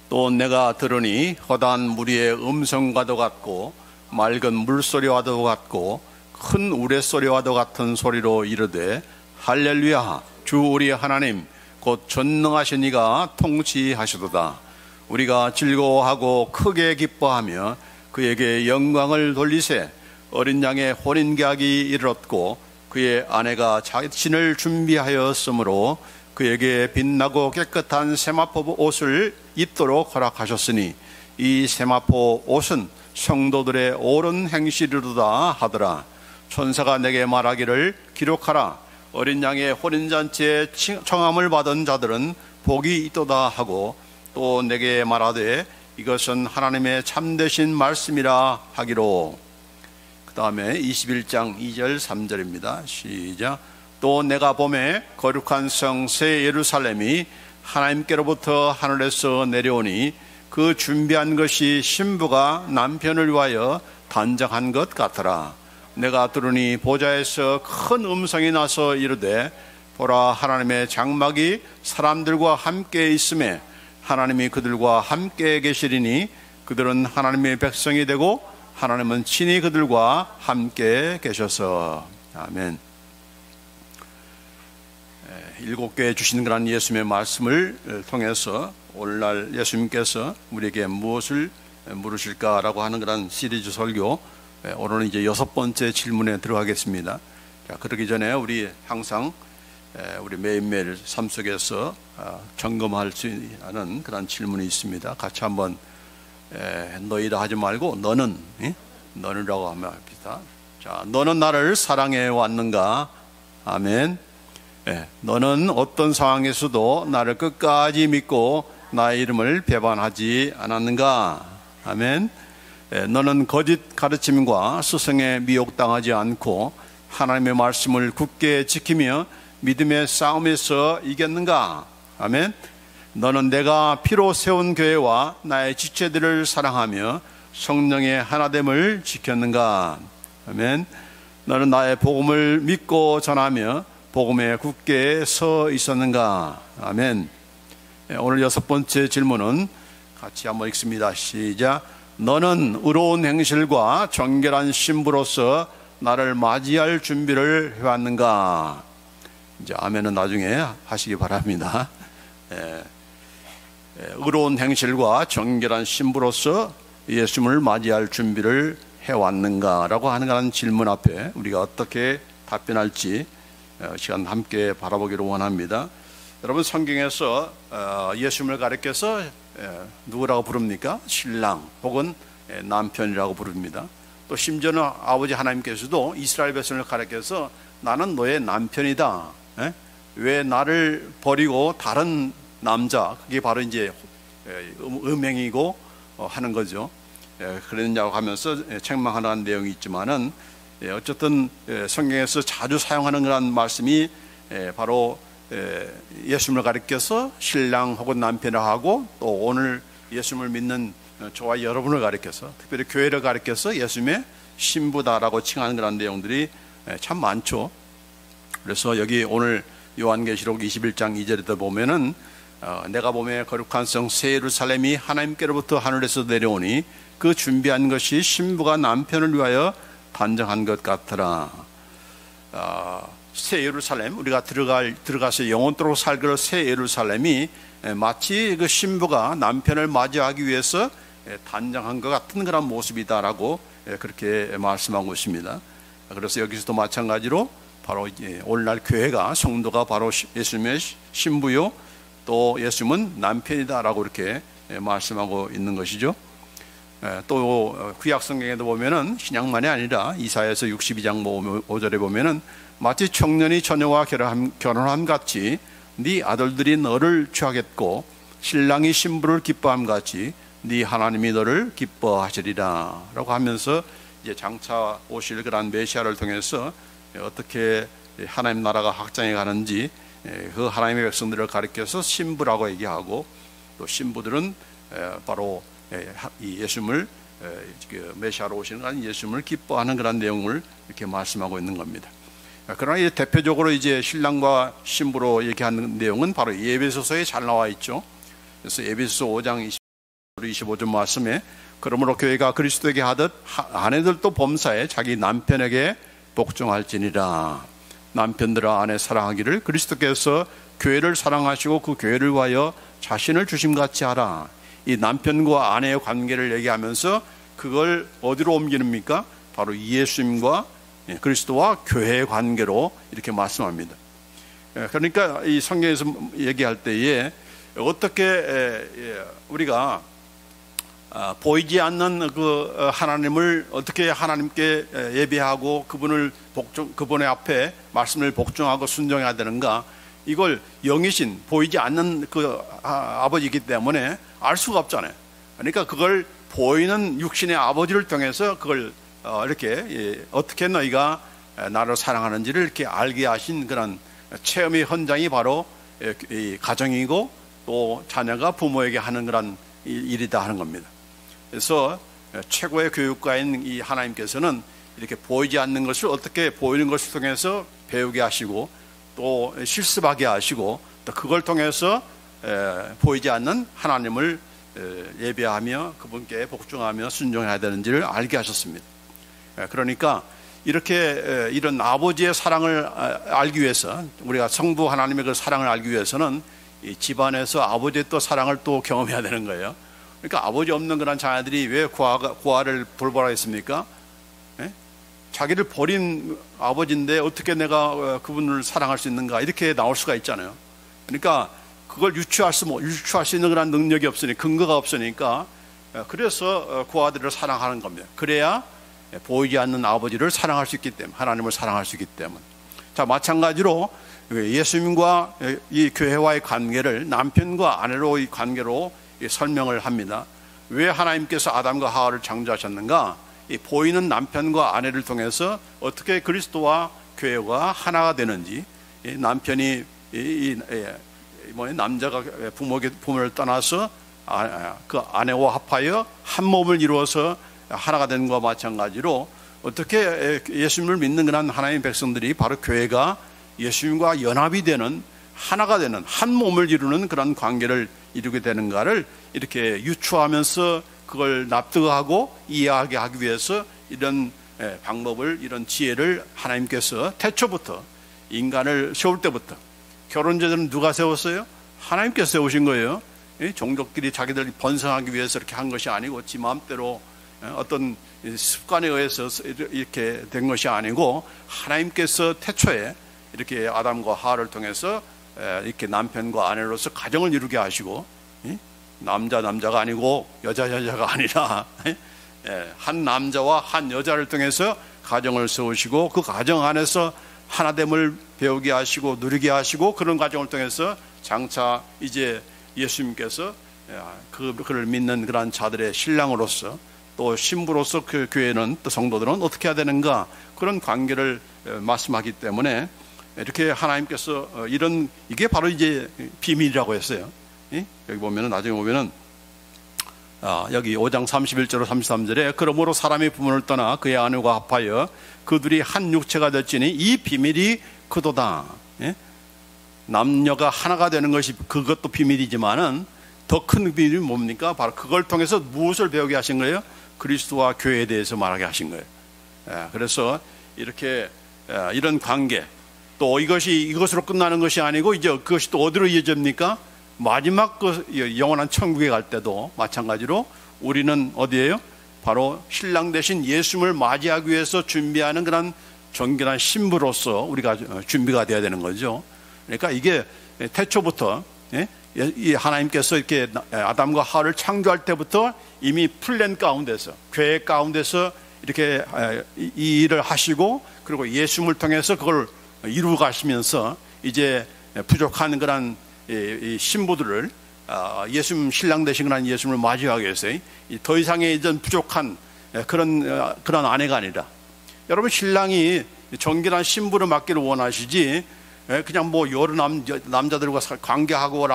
또 내가 들으니 허다한 무리의 음성과도 같고 맑은 물소리와도 같고 큰 우레소리와도 같은 소리로 이르되 할렐루야 주 우리 하나님 곧 전능하신 이가 통치하시도다. 우리가 즐거워하고 크게 기뻐하며 그에게 영광을 돌리세. 어린 양의 혼인계약이 이르렀고 그의 아내가 자신을 준비하였으므로 그에게 빛나고 깨끗한 세마포 옷을 입도록 허락하셨으니 이 세마포 옷은 성도들의 옳은 행실이로다 하더라. 천사가 내게 말하기를 기록하라. 어린 양의 혼인잔치에 청함을 받은 자들은 복이 있도다 하고 또 내게 말하되 이것은 하나님의 참되신 말씀이라 하기로. 그 다음에 21장 2절 3절입니다. 시작. 또 내가 보매 거룩한 성 새 예루살렘이 하나님께로부터 하늘에서 내려오니 그 준비한 것이 신부가 남편을 위하여 단장한 것 같더라. 내가 들으니 보좌에서 큰 음성이 나서 이르되 보라 하나님의 장막이 사람들과 함께 있음에 하나님이 그들과 함께 계시리니 그들은 하나님의 백성이 되고 하나님은 친히 그들과 함께 계셔서. 아멘. 7교에 주신 그런 예수님의 말씀을 통해서 오늘날 예수님께서 우리에게 무엇을 물으실까라고 하는 그런 시리즈 설교, 오늘은 이제 6번째 질문에 들어가겠습니다. 자, 그러기 전에 우리 항상 우리 매일매일 삶 속에서 점검할 수 있는 그런 질문이 있습니다. 같이 한번 너희라 하지 말고 너는, 너는라고 하면 합니다. 자, 너는 나를 사랑해 왔는가? 아멘. 너는 어떤 상황에서도 나를 끝까지 믿고 나의 이름을 배반하지 않았는가? 아멘. 너는 거짓 가르침과 스승에 미혹당하지 않고 하나님의 말씀을 굳게 지키며 믿음의 싸움에서 이겼는가? 아멘. 너는 내가 피로 세운 교회와 나의 지체들을 사랑하며 성령의 하나됨을 지켰는가? 아멘. 너는 나의 복음을 믿고 전하며 복음에 굳게 서 있었는가? 아멘. 오늘 6번째 질문은 같이 한번 읽습니다. 시작. 너는 의로운 행실과 정결한 신부로서 나를 맞이할 준비를 해왔는가? 이제 아멘은 나중에 하시기 바랍니다. 의로운 행실과 정결한 신부로서 예수님을 맞이할 준비를 해왔는가? 라고 하는 질문 앞에 우리가 어떻게 답변할지 시간 함께 바라보기를 원합니다. 여러분, 성경에서 예수님을 가리켜서 누구라고 부릅니까? 신랑 혹은 남편이라고 부릅니다. 또 심지어는 아버지 하나님께서도 이스라엘 백성을 가리켜서 나는 너의 남편이다. 왜 나를 버리고 다른 남자, 그게 바로 이제 음행이고 하는 거죠. 그랬냐고 하면서 책망하는 내용이 있지만은 어쨌든 성경에서 자주 사용하는 그런 말씀이 바로 예수님을 가리켜서 신랑 혹은 남편을 하고 또 오늘 예수님을 믿는 저와 여러분을 가리켜서 특별히 교회를 가리켜서 예수님의 신부다라고 칭하는 그런 내용들이 참 많죠. 그래서 여기 오늘 요한계시록 21장 2절에 보면은 내가 보매 거룩한 성 새 예루살렘이 하나님께로부터 하늘에서 내려오니 그 준비한 것이 신부가 남편을 위하여 단정한 것 같더라. 새 예루살렘, 우리가 들어가서 영원토록 살기로 새 예루살렘이 마치 그 신부가 남편을 맞이하기 위해서 단정한 것 같은 그런 모습이다라고 그렇게 말씀하고 있습니다. 그래서 여기서도 마찬가지로 바로 오늘날 교회가, 성도가 바로 예수님의 신부요 또 예수님은 남편이다라고 이렇게 말씀하고 있는 것이죠. 또 구약 성경에도 보면은 신약만이 아니라 이사야서 62장 5절에 보면은 마치 청년이 처녀와 결혼함 같이 네 아들들이 너를 취하겠고 신랑이 신부를 기뻐함 같이 네 하나님이 너를 기뻐하시리라 라고 하면서 이제 장차 오실 그런 메시아를 통해서 어떻게 하나님 나라가 확장해 가는지 그 하나님의 백성들을 가리켜서 신부라고 얘기하고 또 신부들은 바로 이 예수님을 메시아로 오시는 예수님을 기뻐하는 그런 내용을 이렇게 말씀하고 있는 겁니다. 그러나 이제 대표적으로 이제 신랑과 신부로 얘기하는 내용은 바로 에베소서에 잘 나와 있죠. 그래서 에베소서 5장 25절 말씀에 그러므로 교회가 그리스도에게 하듯 아내들도 범사에 자기 남편에게 복종할지니라. 남편들아 아내 사랑하기를 그리스도께서 교회를 사랑하시고 그 교회를 위하여 자신을 주심같이 하라. 이 남편과 아내의 관계를 얘기하면서 그걸 어디로 옮기는입니까? 바로 예수님과 그리스도와 교회의 관계로 이렇게 말씀합니다. 그러니까 이 성경에서 얘기할 때에 어떻게 우리가 보이지 않는 그 하나님을 어떻게 하나님께 예배하고 그분의 앞에 말씀을 복종하고 순종해야 되는가, 이걸 영이신 보이지 않는 그 아버지이기 때문에 알 수가 없잖아요. 그러니까 그걸 보이는 육신의 아버지를 통해서 그걸 이렇게 어떻게 너희가 나를 사랑하는지를 이렇게 알게 하신 그런 체험의 현장이 바로 이 가정이고 또 자녀가 부모에게 하는 그런 일이다 하는 겁니다. 그래서 최고의 교육가인 이 하나님께서는 이렇게 보이지 않는 것을 어떻게 보이는 것을 통해서 배우게 하시고 또 실습하게 하시고 또 그걸 통해서 보이지 않는 하나님을 예배하며 그분께 복종하며 순종해야 되는지를 알게 하셨습니다. 그러니까 이렇게 이런 아버지의 사랑을 알기 위해서, 우리가 성부 하나님의 그 사랑을 알기 위해서는 이 집안에서 아버지의 또 사랑을 또 경험해야 되는 거예요. 그러니까 아버지 없는 그런 자녀들이 왜 고아를 돌보라 했습니까? 자기를 버린 아버지인데 어떻게 내가 그분을 사랑할 수 있는가, 이렇게 나올 수가 있잖아요. 그러니까 그걸 유추할 수 있는 그런 능력이 없으니까, 근거가 없으니까, 그래서 고아들을 사랑하는 겁니다. 그래야 보이지 않는 아버지를 사랑할 수 있기 때문에, 하나님을 사랑할 수 있기 때문에. 자, 마찬가지로 예수님과 이 교회와의 관계를 남편과 아내로의 관계로 설명을 합니다. 왜 하나님께서 아담과 하와를 창조하셨는가? 이 보이는 남편과 아내를 통해서 어떻게 그리스도와 교회가 하나가 되는지, 남편이 남자가 부모를 떠나서 그 아내와 합하여 한 몸을 이루어서 하나가 되는 것과 마찬가지로 어떻게 예수님을 믿는 그런 하나님의 백성들이 바로 교회가 예수님과 연합이 되는, 하나가 되는, 한 몸을 이루는 그런 관계를 이루게 되는가를 이렇게 유추하면서 그걸 납득하고 이해하게 하기 위해서 이런 방법을, 이런 지혜를 하나님께서 태초부터 인간을 세울 때부터, 결혼제도는 누가 세웠어요? 하나님께서 세우신 거예요. 종족끼리 자기들 번성하기 위해서 이렇게 한 것이 아니고 지 마음대로 어떤 습관에 의해서 이렇게 된 것이 아니고 하나님께서 태초에 이렇게 아담과 하와를 통해서 이렇게 남편과 아내로서 가정을 이루게 하시고, 남자가 아니고 여자가 아니라 한 남자와 한 여자를 통해서 가정을 세우시고 그 가정 안에서 하나됨을 배우게 하시고 누리게 하시고, 그런 과정을 통해서 장차 이제 예수님께서 그를 믿는 그런 자들의 신랑으로서 또 신부로서 그 교회는, 또 성도들은 어떻게 해야 되는가, 그런 관계를 말씀하기 때문에 이렇게 하나님께서 이게 바로 이제 비밀이라고 했어요. 여기 보면은, 나중에 보면은 여기 5장 31절로 33절에 그러므로 사람이 부모를 떠나 그의 아내와 합하여 그들이 한 육체가 될지니 이 비밀이 그도다. 남녀가 하나가 되는 것이 그것도 비밀이지만은 더 큰 비밀이 뭡니까? 바로 그걸 통해서 무엇을 배우게 하신 거예요? 그리스도와 교회에 대해서 말하게 하신 거예요. 그래서 이렇게 이런 관계, 또 이것으로 끝나는 것이 아니고 이제 그것이 또 어디로 이어집니까? 마지막 그 영원한 천국에 갈 때도 마찬가지로 우리는 어디예요? 바로 신랑 대신 예수님을 맞이하기 위해서 준비하는 그런 정결한 신부로서 우리가 준비가 되어야 되는 거죠. 그러니까 이게 태초부터 이 하나님께서 이렇게 아담과 하와를 창조할 때부터 이미 플랜 가운데서, 계획 가운데서 이렇게 이 일을 하시고, 그리고 예수님을 통해서 그걸 이루어 가시면서 이제 부족한 그런 이 신부들을 예수님, 신랑 되신 그런 예수님을 맞이하기 위해서 더 이상의 이전 부족한 그런 아내가 아니라, 여러분 신랑이 정결한 신부를 맡기를 원하시지 그냥 뭐 여러 남자들과 관계하고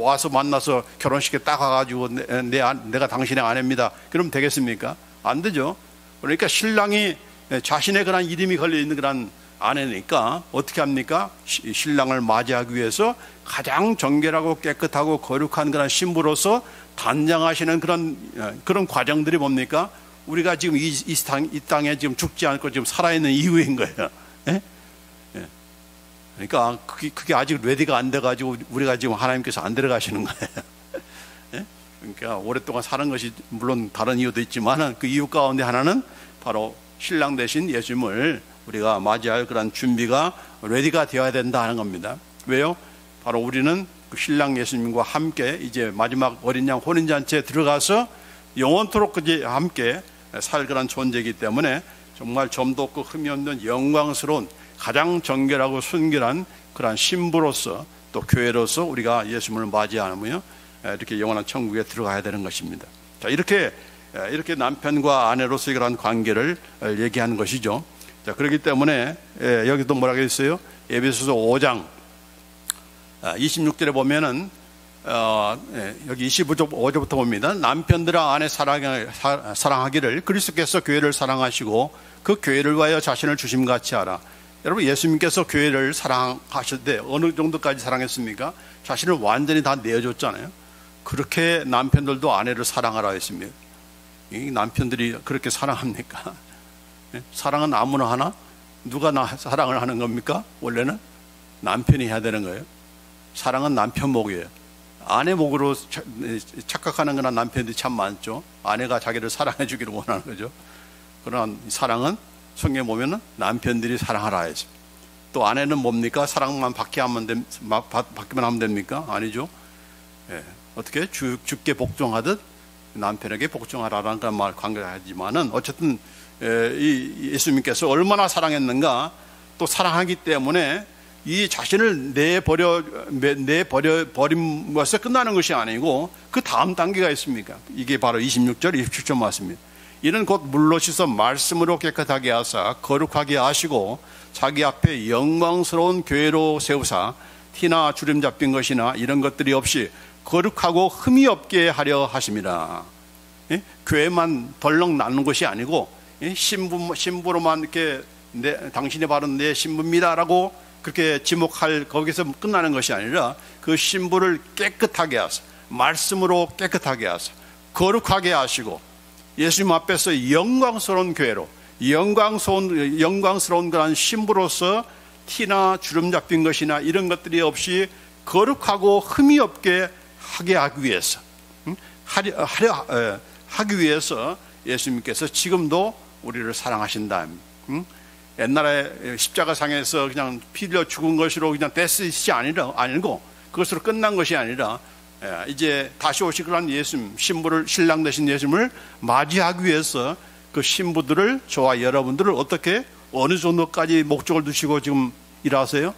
와서 만나서 결혼식에 딱 와가지고 내가 당신의 아내입니다, 그러면 되겠습니까? 안 되죠. 그러니까 신랑이 자신의 그런 이름이 걸려있는 그런 아내니까 어떻게 합니까? 신랑을 맞이하기 위해서 가장 정결하고 깨끗하고 거룩한 그런 신부로서 단장하시는 그런 과정들이 뭡니까? 우리가 지금 이 땅에 지금 죽지 않고 지금 살아있는 이유인 거예요. 예? 예. 그러니까 그게 아직 레디가 안 돼가지고 우리가 지금 하나님께서 안 데려가시는 거예요. 예? 그러니까 오랫동안 사는 것이 물론 다른 이유도 있지만 그 이유 가운데 하나는 바로 신랑 대신 예수님을 우리가 맞이할 그런 준비가 레디가 되어야 된다 하는 겁니다. 왜요? 바로 우리는 그 신랑 예수님과 함께 이제 마지막 어린 양 혼인잔치에 들어가서 영원토록 이제 함께 살 그런 존재이기 때문에 정말 점도 없고 흠이 없는 영광스러운 가장 정결하고 순결한 그런 신부로서 또 교회로서 우리가 예수님을 맞이하며 이렇게 영원한 천국에 들어가야 되는 것입니다. 자, 이렇게 남편과 아내로서의 그런 관계를 얘기하는 것이죠. 자, 그렇기 때문에 여기도 뭐라고 했어요? 에베소서 5장 26절에 보면은 여기 25절부터 봅니다. 남편들아 아내 사랑하기를 그리스도께서 교회를 사랑하시고 그 교회를 위하여 자신을 주심같이 하라. 여러분, 예수님께서 교회를 사랑하실 때 어느 정도까지 사랑했습니까? 자신을 완전히 다 내어줬잖아요. 그렇게 남편들도 아내를 사랑하라 했습니다. 이 남편들이 그렇게 사랑합니까? 사랑은 아무나 하나? 누가 사랑을 하는 겁니까? 원래는 남편이 해야 되는 거예요. 사랑은 남편 목이에요. 아내 목으로 착각하는 그런 남편들이 참 많죠. 아내가 자기를 사랑해 주기를 원하는 거죠. 그러나 사랑은 성경에 보면은 남편들이 사랑하라 했죠. 또 아내는 뭡니까? 사랑만 받기만 하면 됩니까? 아니죠. 예. 어떻게 주께 복종하듯 남편에게 복종하라라는 그런 말 관계하지만은 어쨌든 이 예수님께서 얼마나 사랑했는가, 또 사랑하기 때문에 이 자신을 내버린 것에 끝나는 것이 아니고 그 다음 단계가 있습니까? 이게 바로 26절, 27절 말씀입니다. 이는 곧 물로 씻어 말씀으로 깨끗하게 하사 거룩하게 하시고 자기 앞에 영광스러운 교회로 세우사 티나 주름 잡힌 것이나 이런 것들이 없이 거룩하고 흠이 없게 하려 하심이라. 예? 교회만 덜렁 나는 것이 아니고 신부로만 이렇게 당신이 바로 내 신부입니다라고 그렇게 지목할 거기서 끝나는 것이 아니라 그 신부를 깨끗하게 하사 말씀으로 깨끗하게 하사 거룩하게 하시고 예수님 앞에서 영광스러운 교회로 영광스러운 그런 신부로서 티나 주름 잡힌 것이나 이런 것들이 없이 거룩하고 흠이 없게 하게 하기 위해서 하기 위해서 예수님께서 지금도 우리를 사랑하신다. 옛날에 십자가상에서 그냥 피 흘려 죽은 것으로 그냥 됐을지 아니고 그것으로 끝난 것이 아니라 이제 다시 오실 그런 예수님, 신랑 되신 예수님을 맞이하기 위해서 그 신부들을, 저와 여러분들을 어떻게 어느 정도까지 목적을 두시고 지금 일하세요?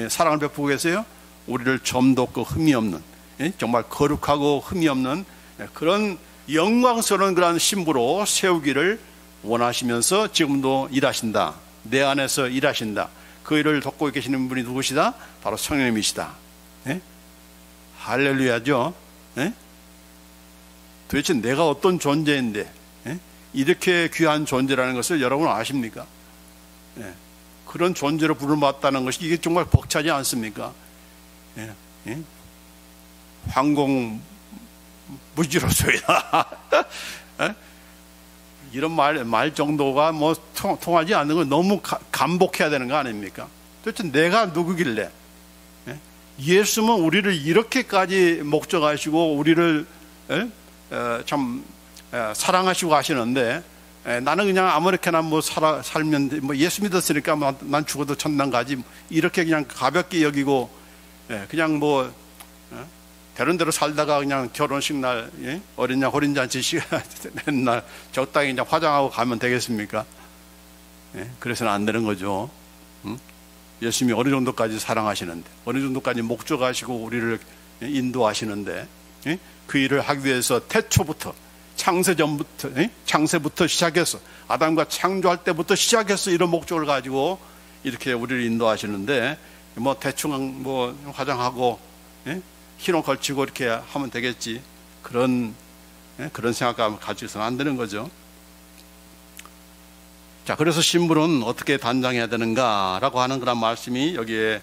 사랑을 베푸고 계세요? 우리를 점도 없고 흠이 없는, 정말 거룩하고 흠이 없는 그런 영광스러운 그런 신부로 세우기를 원하시면서 지금도 일하신다. 내 안에서 일하신다. 그 일을 돕고 계시는 분이 누구시다? 바로 성령님이시다. 할렐루야죠. 도대체 내가 어떤 존재인데 이렇게 귀한 존재라는 것을 여러분 아십니까? 그런 존재로 부름받았다는 것이 이게 정말 벅차지 않습니까? 황공 무지로소이다. 이런 말 정도가 뭐 통하지 않는 건 너무 감복해야 되는 거 아닙니까? 도대체 내가 누구길래? 예수님은 우리를 이렇게까지 목적하시고 우리를 참 사랑하시고 하시는데 나는 그냥 아무렇게나 뭐 살면 뭐 예수 믿었으니까 난 죽어도 천당 가지 이렇게 그냥 가볍게 여기고 그냥 뭐 되는 대로 살다가 그냥 결혼식 날 어린 양 혼인잔치 시간 맨날 적당히 그냥 화장하고 가면 되겠습니까? 그래서는 안 되는 거죠. 예수님이 어느 정도까지 사랑하시는데 어느 정도까지 목적하시고 우리를 인도하시는데 그 일을 하기 위해서 태초부터 창세부터 시작해서 아담과 창조할 때부터 시작해서 이런 목적을 가지고 이렇게 우리를 인도하시는데 뭐 대충 뭐 화장하고 흰 옷 걸치고 이렇게 하면 되겠지, 그런 생각을 가지고서는 안 되는 거죠. 자, 그래서 신부는 어떻게 단장해야 되는가라고 하는 그런 말씀이 여기에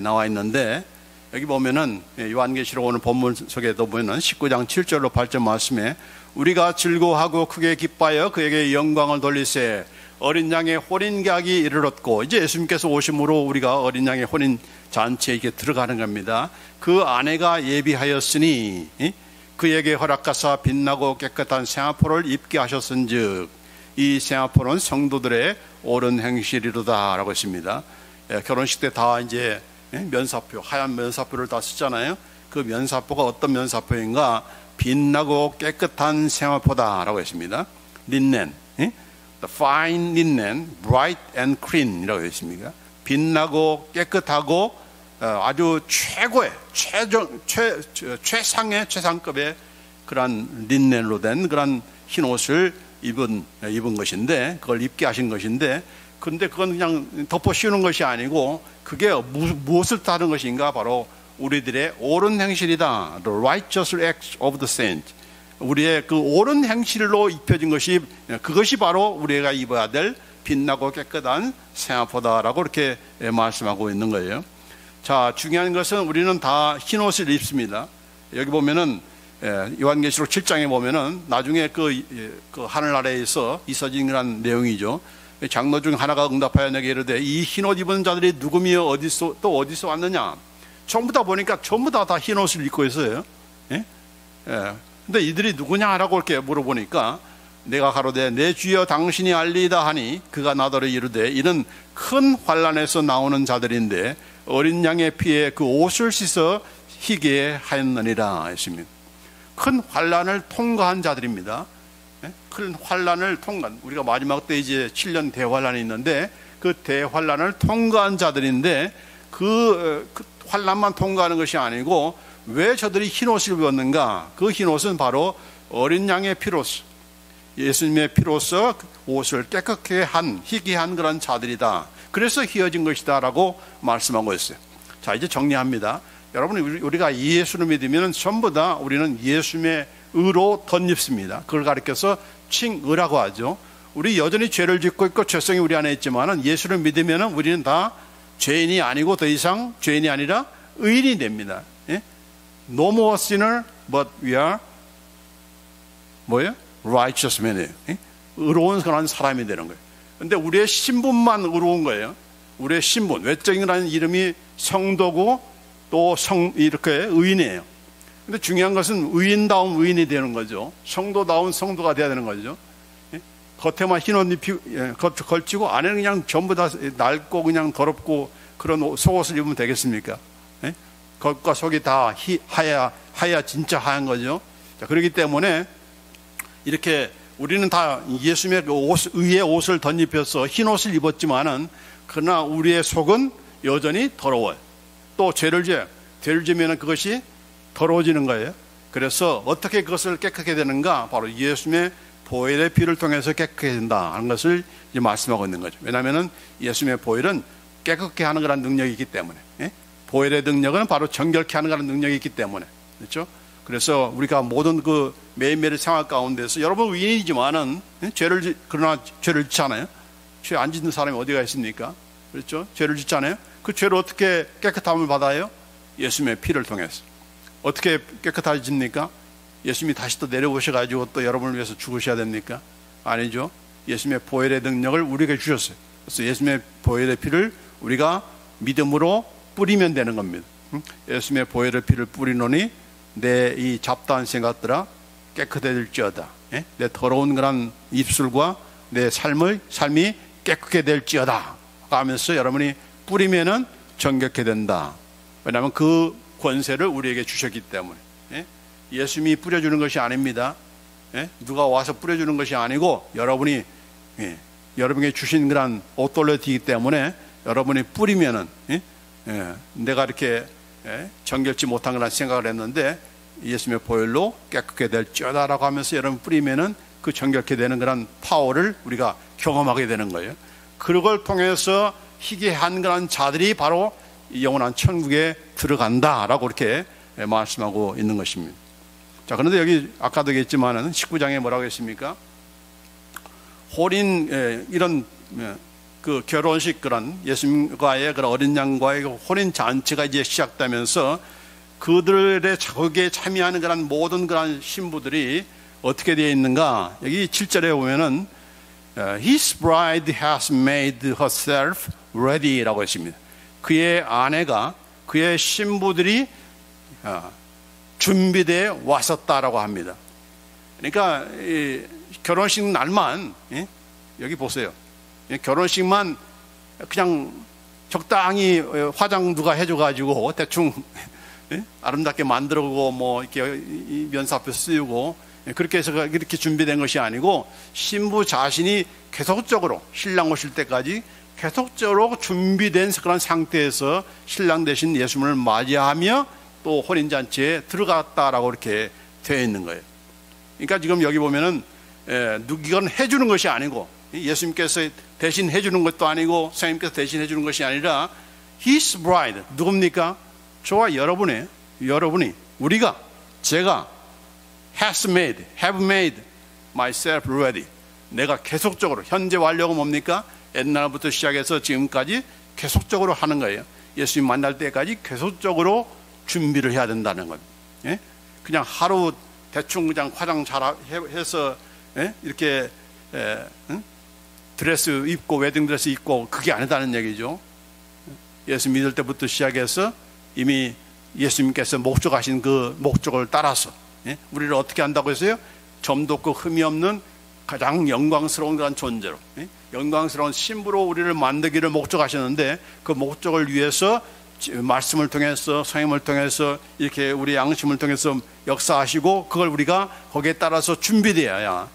나와 있는데, 여기 보면은 요한계시록 오늘 본문 속에도 보면은 19장 7절로 8절 말씀에 우리가 즐거워하고 크게 기뻐하여 그에게 영광을 돌리세 어린 양의 혼인계약이 이르렀고, 이제 예수님께서 오심으로 우리가 어린 양의 혼인 잔치에 이렇게 들어가는 겁니다. 그 아내가 예비하였으니 그에게 허락하사 빛나고 깨끗한 세마포를 입게 하셨은즉 이 세마포는 성도들의 옳은 행실이로다 라고 했습니다. 결혼식 때 다 이제 면사포, 하얀 면사포를 다 쓰잖아요. 그 면사포가 어떤 면사포인가? 빛나고 깨끗한 세마포다 라고 했습니다. 린넨, the fine linen, bright and clean 이라고 했습니다. 빛나고 깨끗하고 아주 최고의 최상급의 그런 린넨으로 된 그런 흰 옷을 입은 것인데, 그걸 입게 하신 것인데, 근데 그건 그냥 덮어 씌우는 것이 아니고 그게 무엇을 따른 것인가? 바로 우리들의 옳은 행실이다. The righteous acts of the saint. 우리의 그 옳은 행실로 입혀진 것이, 그것이 바로 우리가 입어야 될 빛나고 깨끗한 세마포다라고 이렇게 말씀하고 있는 거예요. 자, 중요한 것은 우리는 다 흰 옷을 입습니다. 여기 보면은 요한계시록 7장에 보면은 나중에 그 하늘나라에서 있어진 그런 내용이죠. 장로 중 하나가 응답하여 내게 이르되 이 흰옷 입은 자들이 누구며 어디서 왔느냐? 전부 다 보니까 전부 다 흰 옷을 입고 있어요. 예? 근데 이들이 누구냐라고 이렇게 물어보니까 내가 가로되 내 주여 당신이 알리이다 하니 그가 나더러 이르되 이는 큰 환난에서 나오는 자들인데 어린 양의 피에 그 옷을 씻어 희게 하였느니라 했습니다. 큰 환난을 통과한 자들입니다. 큰 환난을 통과한, 우리가 마지막 때 이제 7년 대환란이 있는데 그 대환란을 통과한 자들인데 그 환난만 통과하는 것이 아니고 왜 저들이 흰옷을 입었는가? 그 흰옷은 바로 어린 양의 피로서, 예수님의 피로서 옷을 깨끗하게 희게 한 그런 자들이다. 그래서 희어진 것이다 라고 말씀하고 있어요. 자, 이제 정리합니다. 여러분, 우리가 예수를 믿으면 전부 다 우리는 예수님의 의로 덧입습니다. 그걸 가리켜서 칭의라고 하죠. 우리 여전히 죄를 짓고 있고 죄성이 우리 안에 있지만 예수를 믿으면 우리는 다 죄인이 아니고 더 이상 죄인이 아니라 의인이 됩니다. 예? No more sinner, but we are 뭐예요? Righteous men이에요. 예? 의로운 그런 사람이 되는 거예요. 근데 우리의 신분만 의로운 거예요. 우리의 신분, 외적인이라는 이름이 성도고 또 이렇게 의인이에요. 근데 중요한 것은 의인다운 의인이 되는 거죠. 성도다운 성도가 돼야 되는 거죠. 예? 겉에만 흰옷 걸치고 안에는 그냥 전부 다 낡고 그냥 더럽고 그런 속옷을 입으면 되겠습니까? 예? 겉과 속이 다 하야 진짜 하얀 거죠. 자, 그렇기 때문에 이렇게 우리는 다 예수님의 의의 옷을 덧입혀서 흰 옷을 입었지만은 그러나 우리의 속은 여전히 더러워요. 또 죄를 지면은 그것이 더러워지는 거예요. 그래서 어떻게 그것을 깨끗하게 되는가? 바로 예수님의 보혈의 피를 통해서 깨끗하게 된다 하는 것을 이제 말씀하고 있는 거죠. 왜냐하면은 예수님의 보혈은 깨끗게 하는 그런 능력이 있기 때문에, 예? 보혈의 능력은 바로 정결케 하는 그런 능력이 있기 때문에, 그렇죠? 그래서 우리가 모든 그 매일매일 생활 가운데서 여러분 의인이지만은 그러나 죄를 짓잖아요. 죄 안 짓는 사람이 어디가 있습니까? 그렇죠? 죄를 짓잖아요. 그 죄를 어떻게 깨끗함을 받아요? 예수님의 피를 통해서. 어떻게 깨끗해집니까? 예수님이 다시 또 내려오셔가지고 또 여러분을 위해서 죽으셔야 됩니까? 아니죠. 예수님의 보혈의 능력을 우리에게 주셨어요. 그래서 예수님의 보혈의 피를 우리가 믿음으로 뿌리면 되는 겁니다. 예수님의 보혈의 피를 뿌리노니 내 이 잡다한 생각들아 깨끗해질지어다. 예? 내 더러운 그런 입술과 내 삶이 깨끗게 될지어다 하면서 여러분이 뿌리면은 정결케 된다. 왜냐하면 그 권세를 우리에게 주셨기 때문에. 예? 예수님이 뿌려주는 것이 아닙니다. 예? 누가 와서 뿌려주는 것이 아니고 여러분이 여러분에게 주신 그런 오토리티이기 때문에 여러분이 뿌리면은 내가 이렇게 정결치 못한 그런 생각을 했는데 예수님의 보혈로 깨끗게 될지어다라고 하면서 여러분 뿌리면은 그 정결케 되는 그런 파워를 우리가 경험하게 되는 거예요. 그걸 통해서 희게 한 그런 자들이 바로 영원한 천국에 들어간다라고 이렇게 말씀하고 있는 것입니다. 자, 그런데 여기 아까도 얘기했지만은 19장에 뭐라고 했습니까? 혼인 이런 그 결혼식 그런 예수님과의 그런 어린 양과의 혼인 잔치가 이제 시작되면서 그들의 거기에 참여하는 그런 모든 그런 신부들이 어떻게 되어 있는가? 여기 7절에 보면은 His bride has made herself ready라고 했습니다. 그의 아내가 그의 신부들이 준비되어 왔었다라고 합니다. 그러니까 결혼식 날만 여기 보세요. 결혼식만 그냥 적당히 화장 누가 해줘가지고 대충 아름답게 만들고 뭐 이렇게 면사표 쓰고 그렇게 해서 이렇게 준비된 것이 아니고 신부 자신이 계속적으로 신랑 오실 때까지 계속적으로 준비된 그런 상태에서 신랑 대신 예수님을 맞이하며 또 혼인잔치에 들어갔다라고 이렇게 되어 있는 거예요. 그러니까 지금 여기 보면은 이건 해주는 것이 아니고 예수님께서 대신 해주는 것도 아니고 성령님께서 대신 해주는 것이 아니라 His bride 누굽니까? 저와 여러분이 우리가 제가 have made myself ready. 내가 계속적으로 현재 완료가 뭡니까? 옛날부터 시작해서 지금까지 계속적으로 하는 거예요. 예수님 만날 때까지 계속적으로 준비를 해야 된다는 겁니다. 예? 그냥 하루 대충 그냥 화장 잘 해서 이렇게 드레스 입고 웨딩 드레스 입고 그게 아니다는 얘기죠. 예수 믿을 때부터 시작해서 이미 예수님께서 목적하신 그 목적을 따라서 우리를 어떻게 한다고 했어요? 점도 없고 흠이 없는 가장 영광스러운 그런 존재로 영광스러운 신부로 우리를 만들기를 목적하셨는데 그 목적을 위해서 말씀을 통해서 성령을 통해서 이렇게 우리 양심을 통해서 역사하시고 그걸 우리가 거기에 따라서 준비되어야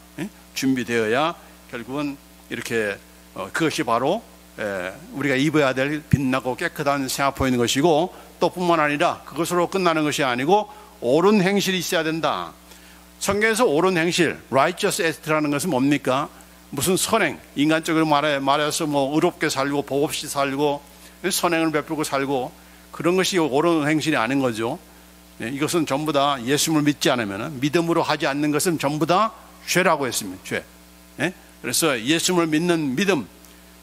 결국은 이렇게 그것이 바로 우리가 입어야 될 빛나고 깨끗한 새 앞에 있는 것이고 또 뿐만 아니라 그것으로 끝나는 것이 아니고 옳은 행실이 있어야 된다. 성경에서 옳은 행실, righteous act라는 것은 뭡니까? 무슨 선행, 인간적으로 말해서 뭐 의롭게 살고 복 없이 살고 선행을 베풀고 살고 그런 것이 옳은 행실이 아닌 거죠. 이것은 전부 다 예수님을 믿지 않으면 믿음으로 하지 않는 것은 전부 다 죄라고 했습니다. 죄. 그래서 예수님을 믿는 믿음,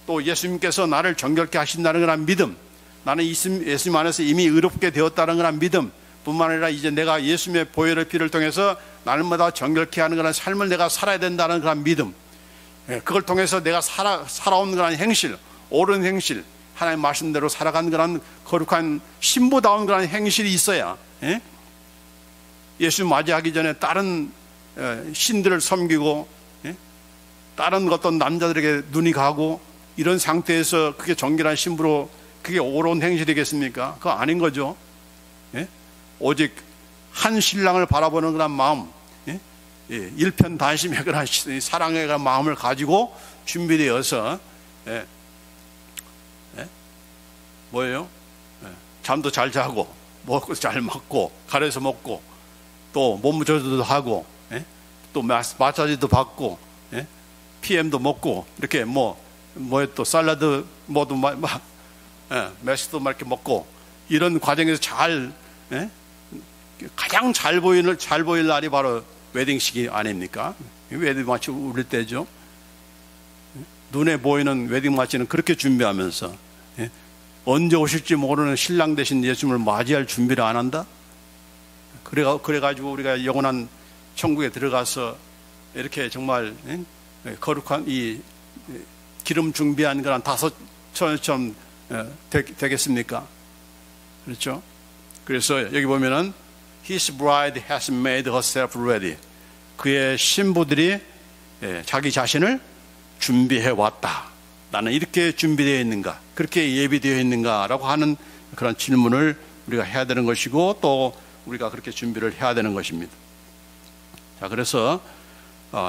또 예수님께서 나를 정결케 하신다는 그런 믿음, 나는 예수님 안에서 이미 의롭게 되었다는 그런 믿음 뿐만 아니라 이제 내가 예수님의 보혈의 피를 통해서 날마다 정결케 하는 그런 삶을 내가 살아야 된다는 그런 믿음, 그걸 통해서 내가 살아온 그런 행실, 옳은 행실, 하나님 말씀대로 살아간 그런 거룩한 신부다운 그런 행실이 있어야 예수 맞이하기 전에 다른 신들을 섬기고 다른 어떤 남자들에게 눈이 가고 이런 상태에서 그게 정결한 신부로 그게 옳은 행실이겠습니까? 그거 아닌 거죠. 오직 한 신랑을 바라보는 그런 마음, 일편단심의 그런 사랑의 그런 마음을 가지고 준비되어서 뭐예요? 잠도 잘 자고 먹고 잘 먹고 가려서 먹고 또 몸조절도 하고 또 마사지도 받고 PM도 먹고 이렇게 뭐에 또 샐러드 뭐도 메시도 막 이렇게 먹고 이런 과정에서 가장 잘 보일 날이 바로 웨딩식이 아닙니까? 웨딩 마치 울릴 때죠. 눈에 보이는 웨딩 마치는 그렇게 준비하면서 언제 오실지 모르는 신랑 대신 예수님을 맞이할 준비를 안 한다? 그래가지고 우리가 영원한 천국에 들어가서 이렇게 정말 거룩한 이 기름 준비한 그런 다섯처럼 되겠습니까? 그렇죠? 그래서 여기 보면은 His bride has made herself ready. 그의 신부들이 자기 자신을 준비해 왔다. 나는 이렇게 준비되어 있는가? 그렇게 예비되어 있는가라고 하는 그런 질문을 우리가 해야 되는 것이고 또 우리가 그렇게 준비를 해야 되는 것입니다. 자, 그래서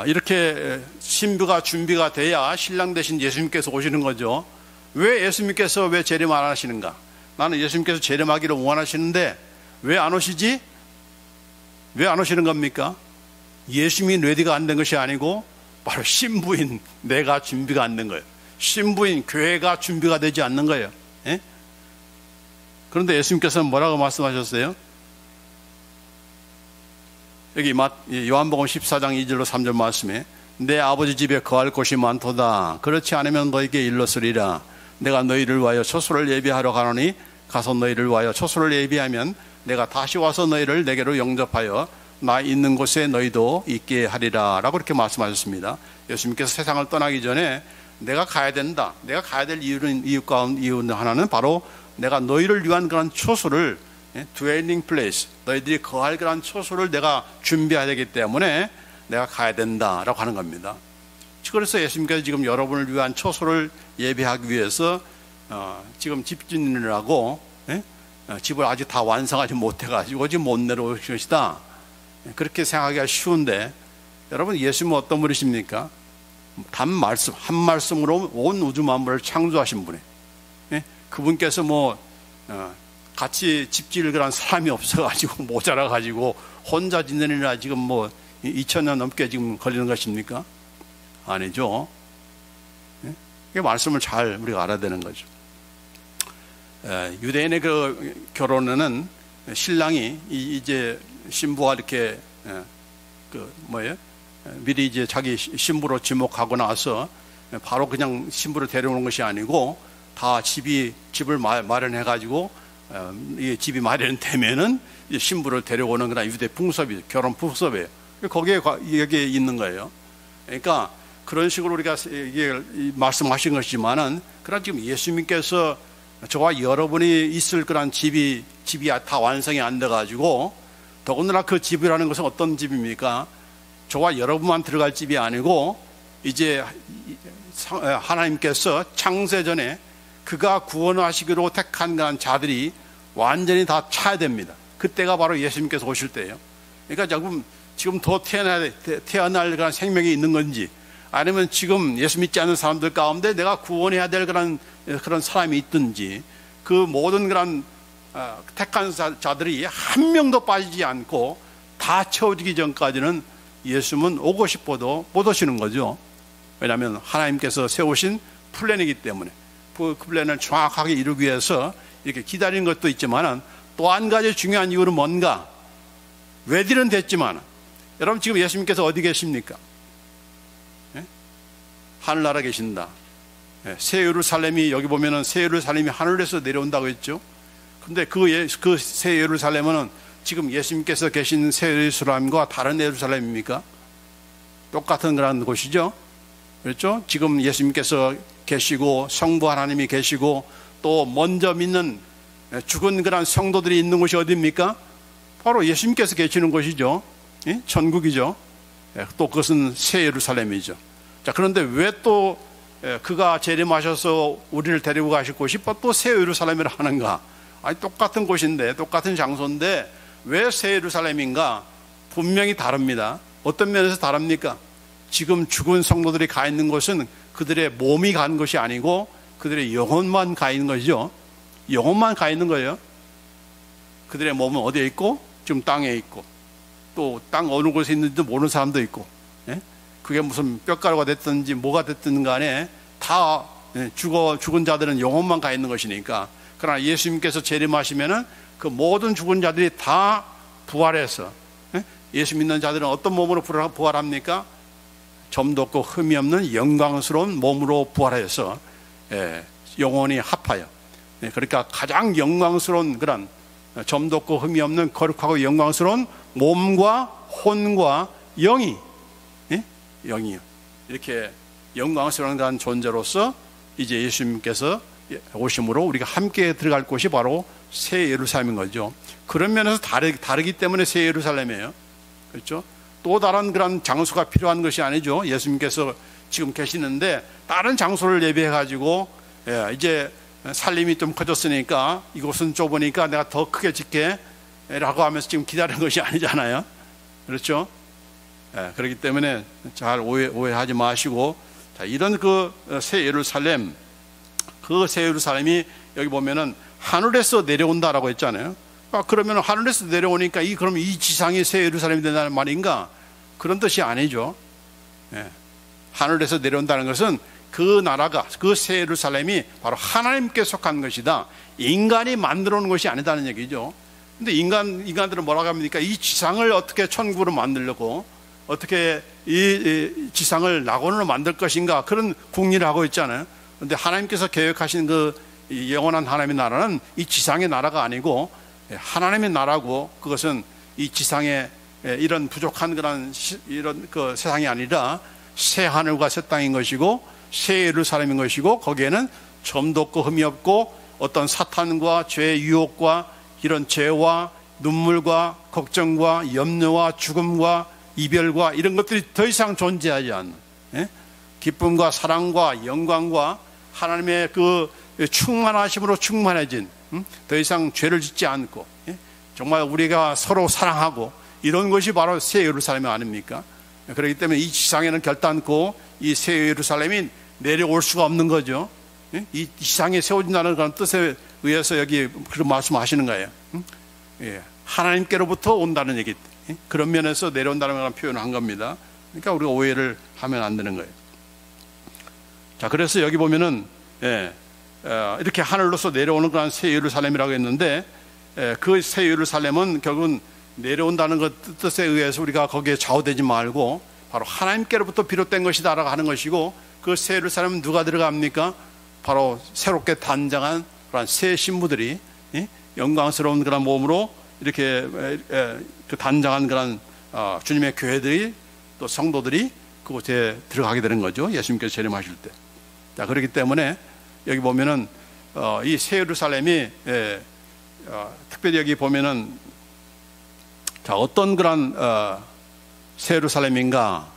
이렇게 신부가 준비가 돼야 신랑 대신 예수님께서 오시는 거죠. 왜 예수님께서 왜 재림 안 하시는가? 나는 예수님께서 재림하기를 원하시는데 왜 안 오시지? 왜 안 오시는 겁니까? 예수님이 레디가 안 된 것이 아니고 바로 신부인 내가 준비가 안 된 거예요. 신부인 교회가 준비가 되지 않는 거예요. 그런데 예수님께서는 뭐라고 말씀하셨어요? 여기 요한복음 14장 2절로 3절 말씀에 내 아버지 집에 거할 곳이 많도다. 그렇지 않으면 너에게 일렀으리라. 내가 너희를 위하여 처소를 예비하러 가노니 가서 너희를 위하여 처소를 예비하면 내가 다시 와서 너희를 내게로 영접하여 나 있는 곳에 너희도 있게 하리라 라고 그렇게 말씀하셨습니다. 예수님께서 세상을 떠나기 전에 내가 가야 된다. 내가 가야 될 이유는 하나는 바로 내가 너희를 위한 그런 처소를, dwelling place, 너희들이 거할 그런 처소를 내가 준비해야 되기 때문에 내가 가야 된다라고 하는 겁니다. 그래서 예수님께서 지금 여러분을 위한 처소를 예비하기 위해서 지금 집주인을 하고 집을 아직 다 완성하지 못해가지고 지금 못 내려오실 것이다. 그렇게 생각하기가 쉬운데, 여러분 예수님은 어떤 분이십니까? 단 말씀, 한 말씀으로 온 우주 만물을 창조하신 분이에요. 그분께서 같이 집 지을 그런 사람이 없어가지고 모자라가지고 혼자 지내느라 지금 2000년 넘게 지금 걸리는 것입니까? 아니죠. 이 말씀을 잘 우리가 알아야 되는 거죠. 유대인의 그 결혼에는 신랑이 이제 신부와 이렇게 미리 이제 자기 신부로 지목하고 나서 바로 그냥 신부를 데려오는 것이 아니고 다 집을 마련해 가지고 이 집이 마련되면은 신부를 데려오는 그런 유대 풍습이, 결혼 풍습이에요. 거기에 여기에 있는 거예요. 그러니까 그런 식으로 우리가 이게 말씀하신 것이지만은, 그러나 지금 예수님께서 저와 여러분이 있을 그런 집이 다 완성이 안 돼 가지고, 더군다나 그 집이라는 것은 어떤 집입니까? 저와 여러분만 들어갈 집이 아니고 이제 하나님께서 창세전에 그가 구원하시기로 택한 그런 자들이 완전히 다 차야 됩니다. 그때가 바로 예수님께서 오실 때예요. 그러니까 지금 더 태어날 그런 생명이 있는 건지, 아니면 지금 예수 믿지 않는 사람들 가운데 내가 구원해야 될 그런 사람이 있든지, 그 모든 그런 택한 자들이 한 명도 빠지지 않고 다 채워지기 전까지는 예수님은 오고 싶어도 못 오시는 거죠. 왜냐하면 하나님께서 세우신 플랜이기 때문에, 그 플랜을 정확하게 이루기 위해서 이렇게 기다리는 것도 있지만, 또 한 가지 중요한 이유는 뭔가, 외딜은 됐지만, 여러분 지금 예수님께서 어디 계십니까? 하늘나라 계신다. 새 예루살렘이, 여기 보면은 새 예루살렘이 하늘에서 내려온다고 했죠. 근데 그 새 예루살렘은 지금 예수님께서 계신 새 예루살렘과 다른 예루살렘입니까? 똑같은 그런 곳이죠. 그렇죠? 지금 예수님께서 계시고 성부 하나님이 계시고 또 먼저 믿는 죽은 그런 성도들이 있는 곳이 어디입니까? 바로 예수님께서 계시는 곳이죠. 천국이죠. 또 그것은 새 예루살렘이죠. 자, 그런데 왜 또 그가 재림하셔서 우리를 데리고 가실 곳이 또 새 예루살렘이라 하는가? 아니, 똑같은 곳인데, 똑같은 장소인데 왜 새 예루살렘인가? 분명히 다릅니다. 어떤 면에서 다릅니까? 지금 죽은 성도들이 가 있는 곳은 그들의 몸이 간 것이 아니고 그들의 영혼만 가 있는 것이죠. 영혼만 가 있는 거예요. 그들의 몸은 어디에 있고? 지금 땅에 있고, 또 땅 어느 곳에 있는지도 모르는 사람도 있고, 그게 무슨 뼈가루가 됐든지 뭐가 됐든 간에 다 죽은 자들은 영혼만 가 있는 것이니까. 그러나 예수님께서 재림하시면은 그 모든 죽은 자들이 다 부활해서, 예수 믿는 자들은 어떤 몸으로 부활합니까? 점도 없고 흠이 없는 영광스러운 몸으로 부활해서 영혼이 합하여, 그러니까 가장 영광스러운 그런 점도 없고 흠이 없는 거룩하고 영광스러운 몸과 혼과 영이요, 이렇게 영광스러운 그런 존재로서 이제 예수님께서 오심으로 우리가 함께 들어갈 곳이 바로 새 예루살렘인 거죠. 그런 면에서 다르기 때문에 새 예루살렘이에요. 그렇죠? 또 다른 그런 장소가 필요한 것이 아니죠. 예수님께서 지금 계시는데 다른 장소를 예비해 가지고 이제 살림이 좀 커졌으니까 이곳은 좁으니까 내가 더 크게 짓게 라고 하면서 지금 기다리는 것이 아니잖아요. 그렇죠? 그렇기 때문에 잘 오해하지 마시고, 자, 이런 그 새 예루살렘, 그 새 예루살렘이 여기 보면은 하늘에서 내려온다라고 했잖아요. 그러면 하늘에서 내려오니까 그럼 이 지상이 새 예루살렘이 된다는 말인가? 그런 뜻이 아니죠. 하늘에서 내려온다는 것은 그 나라가, 그 새 예루살렘이 바로 하나님께 속한 것이다. 인간이 만들어 놓은 것이 아니다는 얘기죠. 근데 인간들은 뭐라고 합니까? 이 지상을 어떻게 천국으로 만들려고, 어떻게 이 지상을 낙원으로 만들 것인가 그런 궁리를 하고 있잖아요. 그런데 하나님께서 계획하신 그 영원한 하나님의 나라는 이 지상의 나라가 아니고 하나님의 나라고, 그것은 이 지상의 이런 부족한 그런 이런 그 세상이 아니라 새 하늘과 새 땅인 것이고 새 예루살렘인 것이고, 거기에는 점도 없고 흠이 없고 어떤 사탄과 죄의 유혹과 이런 죄와 눈물과 걱정과 염려와 죽음과 이별과 이런 것들이 더 이상 존재하지 않는, 기쁨과 사랑과 영광과 하나님의 그 충만하심으로 충만해진, 더 이상 죄를 짓지 않고 정말 우리가 서로 사랑하고 이런 것이 바로 새 예루살렘이 아닙니까? 그렇기 때문에 이 지상에는 결단코 이 새 예루살렘이 내려올 수가 없는 거죠. 이 지상에 세워진다는 그런 뜻에 의해서 여기 그런 말씀하시는 거예요. 하나님께로부터 온다는 얘기, 그런 면에서 내려온다는 그런 표현을 한 겁니다. 그러니까 우리가 오해를 하면 안 되는 거예요. 자, 그래서 여기 보면은 이렇게 하늘로서 내려오는 그런 새 예루살렘이라고 했는데, 그 새 예루살렘은 결국은 내려온다는 것 뜻에 의해서 우리가 거기에 좌우되지 말고 바로 하나님께로부터 비롯된 것이다라고 하는 것이고, 그 새 예루살렘은 누가 들어갑니까? 바로 새롭게 단장한 그런 새 신부들이 영광스러운 그런 몸으로 이렇게 그 단장한 그런 주님의 교회들이, 또 성도들이 그곳에 들어가게 되는 거죠. 예수님께서 재림하실 때. 자, 그렇기 때문에 여기 보면은 이 새 예루살렘이 특별히 여기 보면은, 자, 어떤 그런 새 예루살렘인가?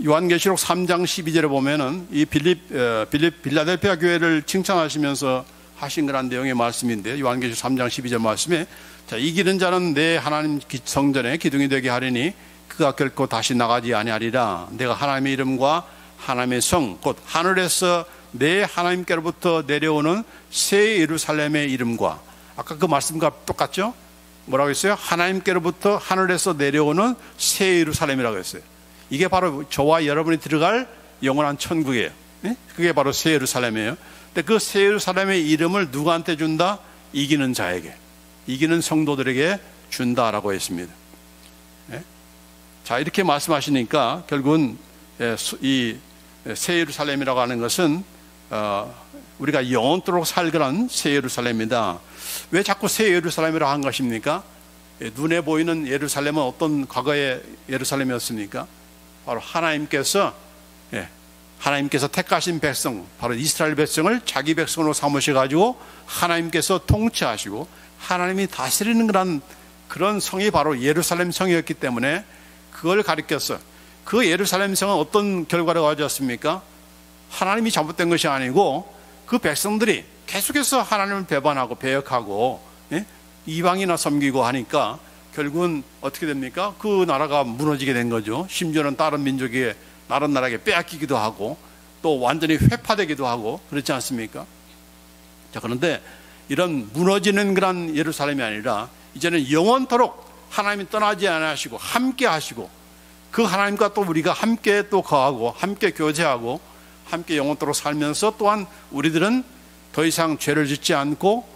요한계시록 3장 12절에 보면은 이 빌라델피아 교회를 칭찬하시면서 하신 그런 내용의 말씀인데, 요한계시록 3장 12절 말씀에, 자, 이기는 자는 내 하나님 성전에 기둥이 되게 하리니 그가 결코 다시 나가지 아니하리라. 내가 하나님의 이름과 하나님의 성 곧 하늘에서 내 하나님께로부터 내려오는 새 예루살렘의 이름과, 아까 그 말씀과 똑같죠? 뭐라고 했어요? 하나님께로부터 하늘에서 내려오는 새 예루살렘이라고 했어요. 이게 바로 저와 여러분이 들어갈 영원한 천국이에요. 그게 바로 새 예루살렘이에요. 근데 그 새 예루살렘의 이름을 누구한테 준다? 이기는 자에게, 이기는 성도들에게 준다라고 했습니다. 자, 이렇게 말씀하시니까 결국은 이 새 예루살렘이라고 하는 것은 우리가 영원토록 살그란 새 예루살렘이다. 왜 자꾸 새 예루살렘이라고 한 것입니까? 눈에 보이는 예루살렘은 어떤 과거의 예루살렘이었습니까? 바로 하나님께서 택하신 백성, 바로 이스라엘 백성을 자기 백성으로 삼으셔가지고 하나님께서 통치하시고 하나님이 다스리는 그런 성이 바로 예루살렘 성이었기 때문에 그걸 가리켰어. 그 예루살렘 성은 어떤 결과를 가져왔습니까? 하나님이 잘못된 것이 아니고 그 백성들이 계속해서 하나님을 배반하고 배역하고 이방이나 섬기고 하니까 결국은 어떻게 됩니까? 그 나라가 무너지게 된 거죠. 심지어는 다른 민족에, 다른 나라에게 빼앗기기도 하고 또 완전히 회파되기도 하고 그렇지 않습니까? 자, 그런데 이런 무너지는 그런 예루살렘이 아니라 이제는 영원토록 하나님이 떠나지 않으시고 함께 하시고, 그 하나님과 또 우리가 함께 또 거하고 함께 교제하고 함께 영원토록 살면서, 또한 우리들은 더 이상 죄를 짓지 않고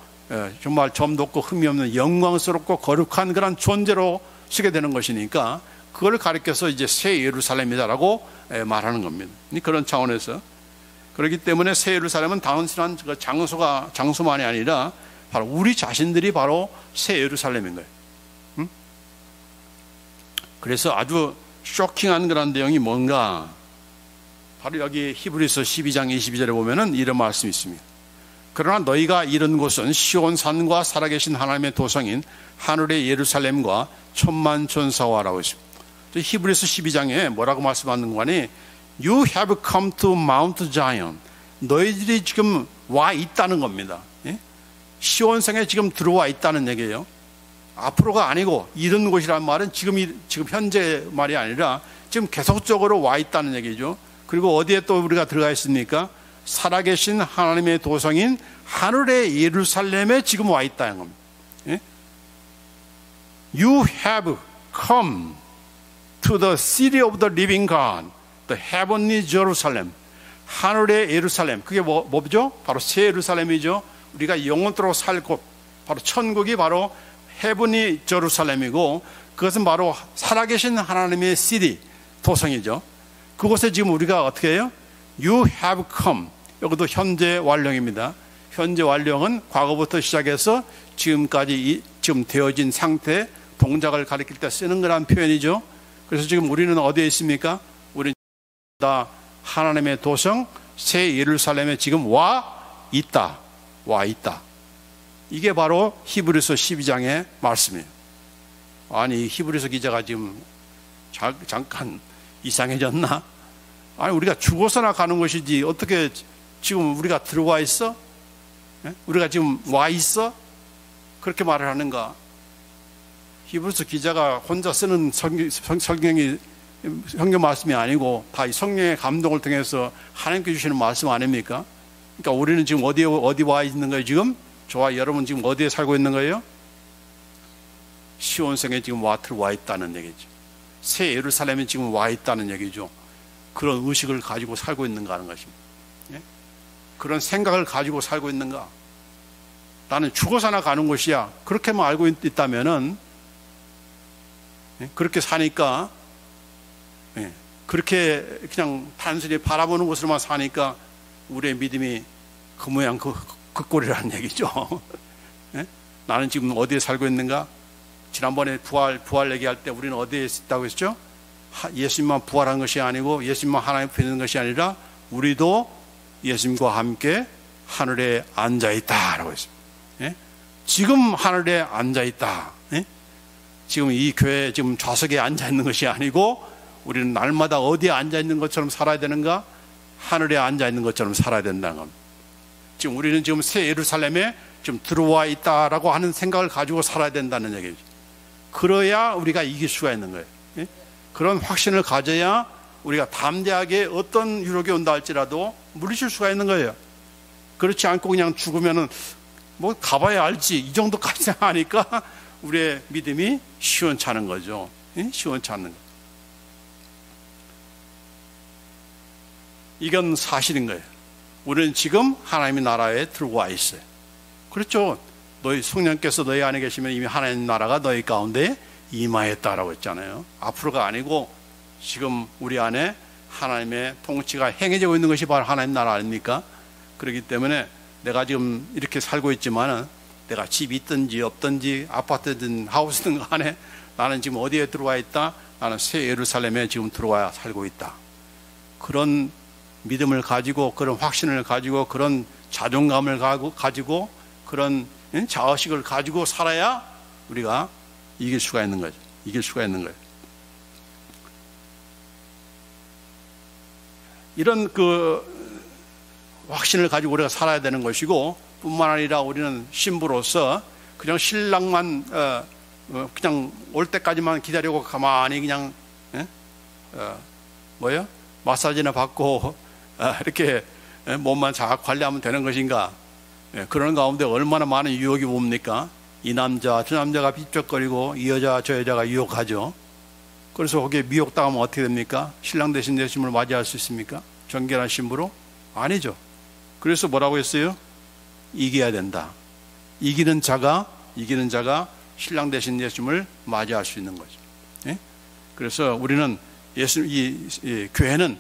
정말 점도 없고 흠이 없는 영광스럽고 거룩한 그런 존재로 쓰게 되는 것이니까 그걸 가리켜서 이제 새 예루살렘이다라고 말하는 겁니다. 그런 차원에서, 그렇기 때문에 새 예루살렘은 단순한 장소만이 아니라 바로 우리 자신들이 바로 새 예루살렘인 거예요. 그래서 아주 쇼킹한 그런 내용이 뭔가, 바로 여기 히브리서 12장 22절에 보면은 이런 말씀이 있습니다. 그러나 너희가 이른 곳은 시온산과 살아계신 하나님의 도성인 하늘의 예루살렘과 천만 천사와라고 있습니다. 히브리서 12장에 뭐라고 말씀하는 거니? You have come to Mount Zion. 너희들이 지금 와 있다는 겁니다. 시온성에 지금 들어와 있다는 얘기예요. 앞으로가 아니고 이런 곳이라는 말은 지금 현재 말이 아니라 지금 계속적으로 와 있다는 얘기죠. 그리고 어디에 또 우리가 들어가 있습니까? 살아계신 하나님의 도성인 하늘의 예루살렘에 지금 와 있다는 겁니다. You have come to the city of the living God, the heavenly Jerusalem. 하늘의 예루살렘, 그게 뭐죠? 바로 새 예루살렘이죠. 우리가 영원토록 살 곳, 바로 천국이 바로 헤븐이 제루살렘이고, 그것은 바로 살아계신 하나님의 시리, 도성이죠. 그곳에 지금 우리가 어떻게 해요? You have come. 여기도 현재 완료입니다. 현재 완료는 과거부터 시작해서 지금까지 지금 되어진 상태, 동작을 가리킬 때 쓰는 거란 표현이죠. 그래서 지금 우리는 어디에 있습니까? 우리는 다 하나님의 도성 새 예루살렘에 지금 와 있다. 와 있다. 이게 바로 히브리서 12장의 말씀이에요. 아니, 히브리서 기자가 지금 잠깐 이상해졌나? 아니, 우리가 죽어서나 가는 것이지 어떻게 지금 우리가 들어와 있어? 우리가 지금 와 있어? 그렇게 말을 하는가? 히브리서 기자가 혼자 쓰는 성경 말씀이 아니고 다 이 성령의 감동을 통해서 하나님께 주시는 말씀 아닙니까? 그러니까 우리는 지금 어디 와 있는 거예요? 지금 저와 여러분 지금 어디에 살고 있는 거예요? 시온성에 지금 들어와 있다는 얘기죠. 새 예루살렘에 지금 와 있다는 얘기죠. 그런 의식을 가지고 살고 있는가 하는 것입니다. 예? 그런 생각을 가지고 살고 있는가? 나는 죽어서나 가는 것이야. 그렇게만 알고 있다면은, 예? 그렇게 사니까, 예? 그렇게 그냥 단순히 바라보는 것으로만 사니까 우리의 믿음이 그 모양 그 꼴이라는 얘기죠. 예? 나는 지금 어디에 살고 있는가? 지난번에 부활 얘기할 때 우리는 어디에 있다고 했죠? 예수님만 부활한 것이 아니고 예수님만 하나님 앞에 있는 것이 아니라 우리도 예수님과 함께 하늘에 앉아있다라고 했습니다. 예? 지금 하늘에 앉아있다. 예? 지금 이 교회 지금 좌석에 앉아있는 것이 아니고 우리는 날마다 어디에 앉아있는 것처럼 살아야 되는가? 하늘에 앉아있는 것처럼 살아야 된다는 겁니다. 지금 우리는 지금 새 예루살렘에 좀 들어와 있다라고 하는 생각을 가지고 살아야 된다는 얘기죠. 그래야 우리가 이길 수가 있는 거예요. 예? 그런 확신을 가져야 우리가 담대하게 어떤 유혹이 온다 할지라도 물리칠 수가 있는 거예요. 그렇지 않고 그냥 죽으면은 뭐 가봐야 알지 이 정도까지 하니까 우리의 믿음이 시원찮은 거죠. 예? 시원찮은 거. 이건 사실인 거예요. 우리는 지금 하나님의 나라에 들어와 있어요. 그렇죠. 너희 성령께서 너희 안에 계시면 이미 하나님 나라가 너희 가운데 임하였다라고 했잖아요. 앞으로가 아니고 지금 우리 안에 하나님의 통치가 행해지고 있는 것이 바로 하나님 나라 아닙니까? 그렇기 때문에 내가 지금 이렇게 살고 있지만은 내가 집이 있든지 없든지 아파트든 하우스든 간에 나는 지금 어디에 들어와 있다? 나는 새 예루살렘에 지금 들어와 살고 있다. 그런 믿음을 가지고 그런 확신을 가지고 그런 자존감을 가지고 그런 자의식을 가지고 살아야 우리가 이길 수가 있는 거죠. 이길 수가 있는 거예요. 이런 그 확신을 가지고 우리가 살아야 되는 것이고 뿐만 아니라 우리는 신부로서 그냥 신랑만 그냥 올 때까지만 기다리고 가만히 그냥 마사지나 받고 이렇게 몸만 잘 관리하면 되는 것인가? 그런 가운데 얼마나 많은 유혹이 옵니까? 이 남자 저 남자가 삐쩍거리고 이 여자 저 여자가 유혹하죠. 그래서 거기에 미혹당하면 어떻게 됩니까? 신랑 대신 예수님을 맞이할 수 있습니까? 정결한 신부로? 아니죠. 그래서 뭐라고 했어요? 이겨야 된다. 이기는 자가 신랑 대신 예수님을 맞이할 수 있는 거죠. 예? 그래서 우리는 이 교회는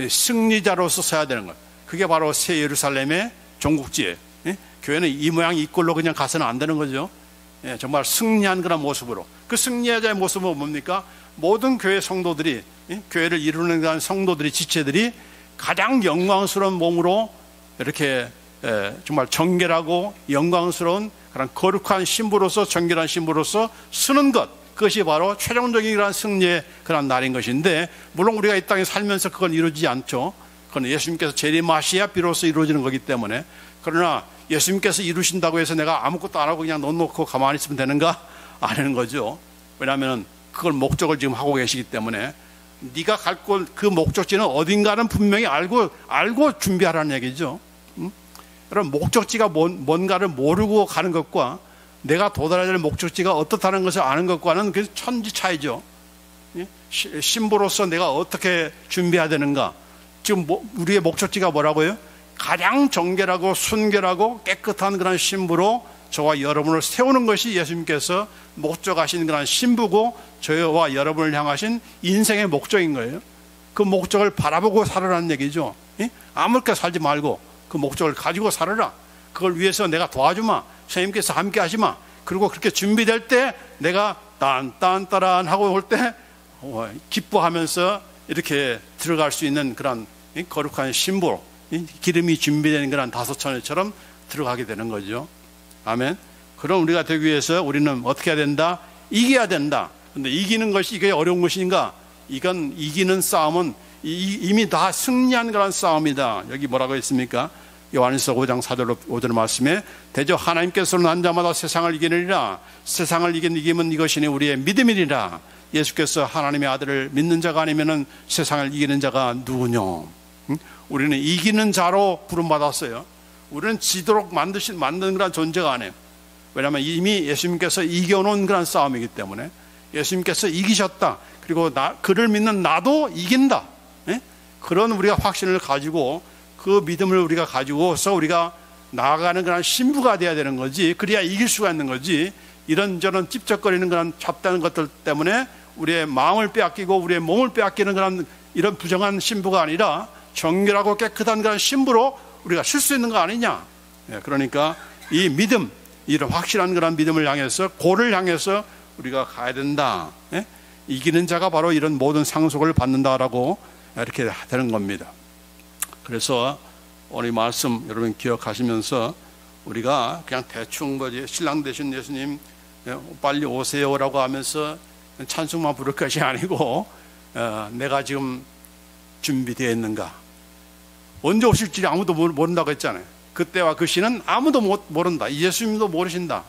승리자로서 서야 되는 거예요. 그게 바로 새 예루살렘의 종국지예요. 예? 교회는 이 모양 이 꼴로 그냥 가서는 안 되는 거죠. 예, 정말 승리한 그런 모습으로. 그 승리자의 모습은 뭡니까? 모든 교회 성도들이 교회를 이루는 성도들이 지체들이 가장 영광스러운 몸으로 이렇게 정말 정결하고 영광스러운 그런 거룩한 신부로서 정결한 신부로서 서는 것, 그것이 바로 최종적인 그런 승리의 그런 날인 것인데, 물론 우리가 이 땅에 살면서 그건 이루어지지 않죠. 그건 예수님께서 재림하셔야 비로소 이루어지는 거기 때문에. 그러나 예수님께서 이루신다고 해서 내가 아무것도 안 하고 그냥 놓고 가만히 있으면 되는가? 아니는 거죠. 왜냐하면 그걸 목적을 지금 하고 계시기 때문에 네가 갈 곳 그 목적지는 어딘가는 분명히 알고 준비하라는 얘기죠. 여러분, 목적지가 뭔가를 모르고 가는 것과 내가 도달해야 될 목적지가 어떻다는 것을 아는 것과는 그 천지 차이죠. 신부로서 내가 어떻게 준비해야 되는가? 지금 우리의 목적지가 뭐라고요? 가장 정결하고 순결하고 깨끗한 그런 신부로 저와 여러분을 세우는 것이 예수님께서 목적하신 그런 신부고 저와 여러분을 향하신 인생의 목적인 거예요. 그 목적을 바라보고 살아라는 얘기죠. 아무렇게 살지 말고 그 목적을 가지고 살아라. 그걸 위해서 내가 도와주마. 선생님께서 함께 하시마. 그리고 그렇게 준비될 때 내가 딴딴따란 하고 올 때 기뻐하면서 이렇게 들어갈 수 있는 그런 거룩한 신부로 기름이 준비된 그런 다소처녀처럼 들어가게 되는 거죠. 아멘. 그럼 우리가 되기 위해서 우리는 어떻게 해야 된다? 이겨야 된다. 근데 이기는 것이 이게 어려운 것인가? 이건 이기는 싸움은 이미 다 승리한 그런 싸움이다. 여기 뭐라고 했습니까? 요한일서 5장 4절 5절 말씀에 대저 하나님께서는 한 자마다 세상을 이기느니라. 세상을 이기면 이것이니 우리의 믿음이니라. 예수께서 하나님의 아들을 믿는 자가 아니면은 세상을 이기는 자가 누구냐? 우리는 이기는 자로 부름받았어요. 우리는 지도록 만드는 그런 존재가 아니에요. 왜냐하면 이미 예수님께서 이겨놓은 그런 싸움이기 때문에 예수님께서 이기셨다. 그리고 그를 믿는 나도 이긴다. 그런 우리가 확신을 가지고 그 믿음을 우리가 가지고서 우리가 나아가는 그런 신부가 돼야 되는 거지. 그래야 이길 수가 있는 거지. 이런저런 찝쩍거리는 그런 잡다는 것들 때문에 우리의 마음을 빼앗기고 우리의 몸을 빼앗기는 그런 이런 부정한 신부가 아니라 정결하고 깨끗한 그런 신부로 우리가 쉴 수 있는 거 아니냐. 그러니까 이 믿음, 이런 확실한 그런 믿음을 향해서 고를 향해서 우리가 가야 된다. 이기는 자가 바로 이런 모든 상속을 받는다라고 이렇게 되는 겁니다. 그래서 오늘 말씀 여러분 기억하시면서 우리가 그냥 대충 뭐지 신랑 되신 예수님 빨리 오세요라고 하면서 찬송만 부를 것이 아니고 내가 지금 준비되어 있는가. 언제 오실지 아무도 모른다고 했잖아요. 그때와 그 시는 아무도 모른다. 예수님도 모르신다.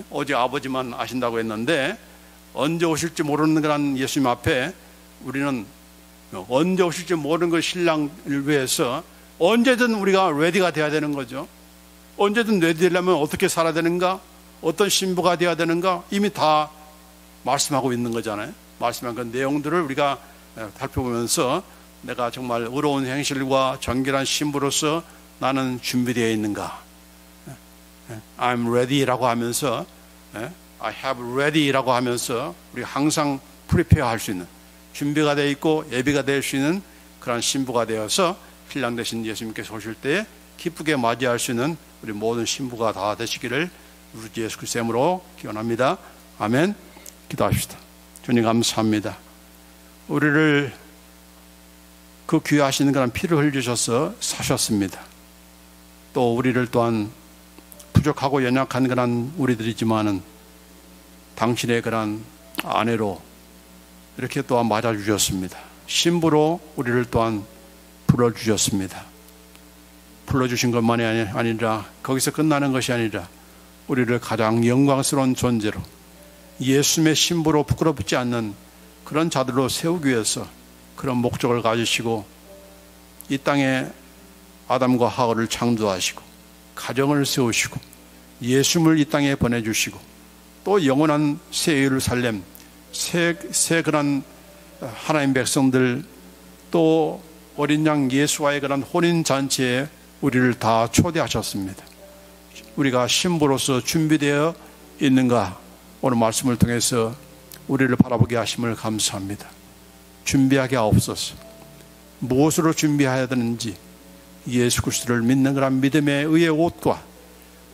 어제 아버지만 아신다고 했는데 언제 오실지 모르는 그런 예수님 앞에 우리는 언제 오실지 모르는 그 신랑을 위해서 언제든 우리가 레디가 돼야 되는 거죠. 언제든 레디 되려면 어떻게 살아야 되는가? 어떤 신부가 돼야 되는가? 이미 다 말씀하고 있는 거잖아요. 말씀한 그 내용들을 우리가 살펴보면서 내가 정말 의로운 행실과 정결한 신부로서 나는 준비되어 있는가? I'm ready라고 하면서 I have ready라고 하면서 우리가 항상 prepare 할 수 있는 준비가 되어 있고 예비가 될 수 있는 그런 신부가 되어서 신랑 되신 예수님께서 오실 때 기쁘게 맞이할 수 있는 우리 모든 신부가 다 되시기를 우리 예수 그리스도의 이름으로 기원합니다. 아멘. 기도합시다. 주님 감사합니다. 우리를 그 귀하신 그런 피를 흘리셔서 사셨습니다. 또 우리를 또한 부족하고 연약한 그런 우리들이지만은 당신의 그런 아내로 이렇게 또한 맞아주셨습니다. 신부로 우리를 또한 불러주셨습니다. 불러주신 것만이 아니라 거기서 끝나는 것이 아니라 우리를 가장 영광스러운 존재로 예수님의 신부로 부끄럽지 않는 그런 자들로 세우기 위해서 그런 목적을 가지시고 이 땅에 아담과 하와를 창조하시고 가정을 세우시고 예수님을 이 땅에 보내주시고 또 영원한 새 예루살렘 새 그런 하나님 백성들 또 어린 양 예수와의 그런 혼인잔치에 우리를 다 초대하셨습니다. 우리가 신부로서 준비되어 있는가 오늘 말씀을 통해서 우리를 바라보게 하심을 감사합니다. 준비하게 하옵소서. 무엇으로 준비해야 되는지 예수 그리스도를 믿는 그런 믿음의 의의 옷과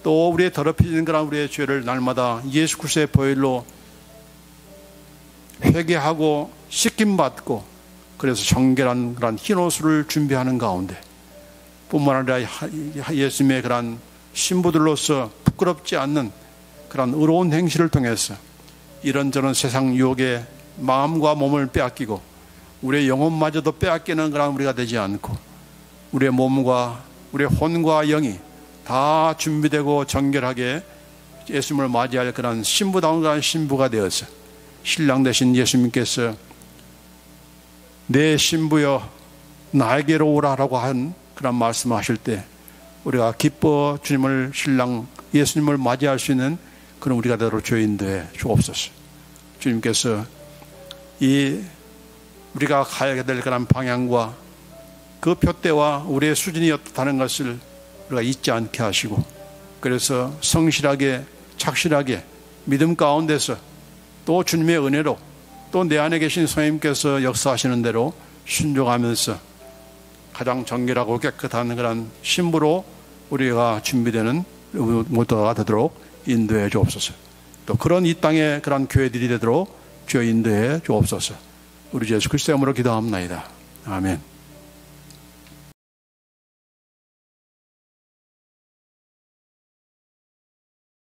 또 우리의 더럽혀지는 그런 우리의 죄를 날마다 예수 그리스도의 보혈로 회개하고 씻김받고 그래서 정결한 그런 흰옷을 준비하는 가운데 뿐만 아니라 예수님의 그런 신부들로서 부끄럽지 않는 그런 의로운 행실을 통해서 이런저런 세상 유혹에 마음과 몸을 빼앗기고 우리의 영혼마저도 빼앗기는 그런 우리가 되지 않고 우리의 몸과 우리의 혼과 영이 다 준비되고 정결하게 예수님을 맞이할 그런 신부다운 그런 신부가 되어서 신랑 되신 예수님께서 내 신부여 나에게로 오라라고 한 그런 말씀하실 때 우리가 기뻐 주님을 신랑 예수님을 맞이할 수 있는 그런 우리가 되도록 주인되어 주옵소서. 주님께서 이 우리가 가야 될 그런 방향과 그 표대와 우리의 수준이 어떻다는 것을 우리가 잊지 않게 하시고 그래서 성실하게 착실하게 믿음 가운데서 또 주님의 은혜로 또 내 안에 계신 성령님께서 역사하시는 대로 순종하면서 가장 정결하고 깨끗한 그런 신부로 우리가 준비되는 모두가 되도록 인도해 주옵소서. 또 그런 이 땅의 그런 교회들이 되도록 주여 인도해 주옵소서. 우리 예수 그리스도의 이름으로 기도합나이다. 아멘.